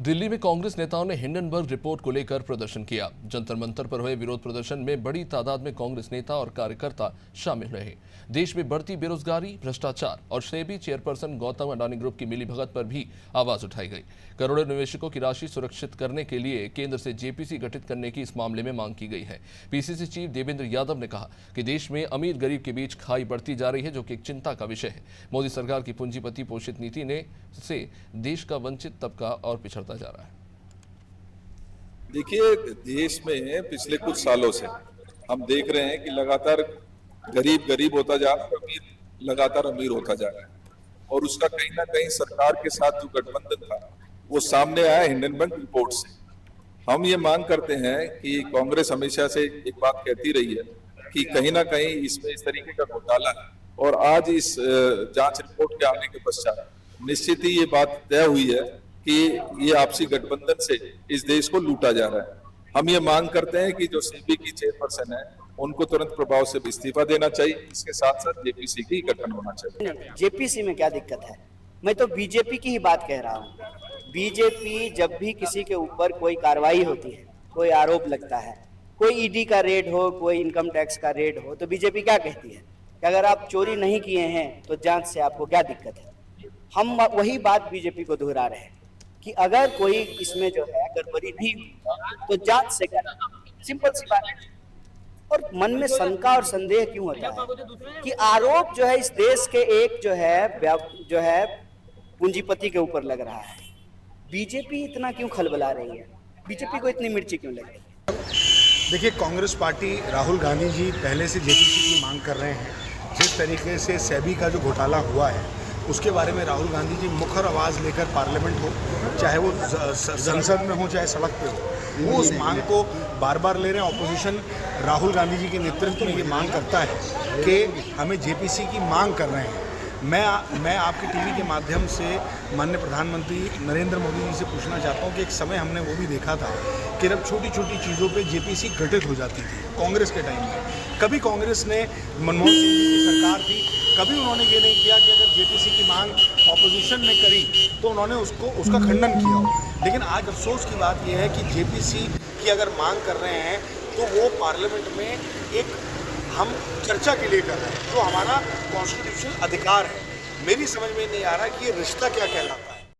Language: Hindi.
दिल्ली में कांग्रेस नेताओं ने हिंडनबर्ग रिपोर्ट को लेकर प्रदर्शन किया। जंतर मंतर पर हुए विरोध प्रदर्शन में बड़ी तादाद में कांग्रेस नेता और कार्यकर्ता शामिल रहे। देश में बढ़ती बेरोजगारी, भ्रष्टाचार और सेबी चेयरपर्सन गौतम अडानी ग्रुप की मिलीभगत पर भी आवाज उठाई गई। करोड़ों निवेशकों की राशि सुरक्षित करने के लिए केंद्र से जेपीसी गठित करने की इस मामले में मांग की गई है। पीसीसी चीफ देवेंद्र यादव ने कहा कि देश में अमीर गरीब के बीच खाई बढ़ती जा रही है, जो कि एक चिंता का विषय है। मोदी सरकार की पूंजीपति पोषित नीति से देश का वंचित तबका और पिछड़ता जा रहा है। देखिए, देश में पिछले कुछ सालों से हम देख रहे हैं कि लगातार गरीब गरीब होता जा रहा है, अमीर लगातार अमीर होता जा रहा है। और उसका कहीं ना कहीं सरकार के साथ जो गठबंधन था वो सामने आया हिंडनबर्ग रिपोर्ट से। हम ये मांग करते हैं कि कांग्रेस हमेशा से एक बात कहती रही है कि कहीं ना कहीं इसमें इस तरीके का घोटाला है, और आज इस जांच रिपोर्ट के आने के पश्चात निश्चित ही ये बात तय हुई है कि ये आपसी गठबंधन से इस देश को लूटा जा रहा है। हम ये मांग करते हैं कि जो सेबी की चेयरपर्सन है उनको तुरंत प्रभाव से इस्तीफा देना चाहिए। इसके साथ साथ जेपीसी की गठन होना चाहिए। जेपीसी में क्या दिक्कत है? मैं तो बीजेपी की ही बात कह रहा हूँ। बीजेपी जब भी किसी के ऊपर कोई कार्रवाई होती है, कोई आरोप लगता है, कोई ईडी का रेड हो, कोई इनकम टैक्स का रेड हो, तो बीजेपी क्या कहती है कि अगर आप चोरी नहीं किए हैं तो जांच से आपको क्या दिक्कत है। हम वही बात बीजेपी को दोहरा रहे हैं कि अगर कोई इसमें जो है गड़बड़ी नहीं हुई तो जांच से क्या, सिंपल सी बात है। और मन में शंका और संदेह क्यों होता है कि आरोप जो है इस देश के एक जो है पूंजीपति के ऊपर लग रहा है। बीजेपी इतना क्यों खलबला रही है? बीजेपी को इतनी मिर्ची क्यों लग रही है? देखिए, कांग्रेस पार्टी, राहुल गांधी जी पहले से जेपीसी की मांग कर रहे हैं। जिस तरीके से सेबी का जो घोटाला हुआ है उसके बारे में राहुल गांधी जी मुखर आवाज़ लेकर पार्लियामेंट हो, चाहे वो संसद में हो चाहे सड़क पे हो, वो उस मांग को बार बार ले रहे हैं। ऑपोजिशन राहुल गांधी जी के नेतृत्व में ये मांग करता है कि हमें जेपीसी की मांग कर रहे हैं। मैं आपके टीवी के माध्यम से माननीय प्रधानमंत्री नरेंद्र मोदी जी से पूछना चाहता हूँ कि एक समय हमने वो भी देखा था कि जब छोटी छोटी चीज़ों पे जेपीसी गठित हो जाती थी कांग्रेस के टाइम में। कभी कांग्रेस ने, मनमोहन सिंह जी की सरकार थी, कभी उन्होंने ये नहीं किया कि अगर जेपीसी की मांग ऑपोजिशन ने करी तो उन्होंने उसका खंडन किया हो। लेकिन आज अफसोस की बात यह है कि जेपीसी की अगर मांग कर रहे हैं तो वो पार्लियामेंट में एक हम चर्चा के लिए कर रहे हैं, जो हमारा कॉन्स्टिट्यूशनल अधिकार है। मेरी समझ में नहीं आ रहा कि ये रिश्ता क्या कहलाता है।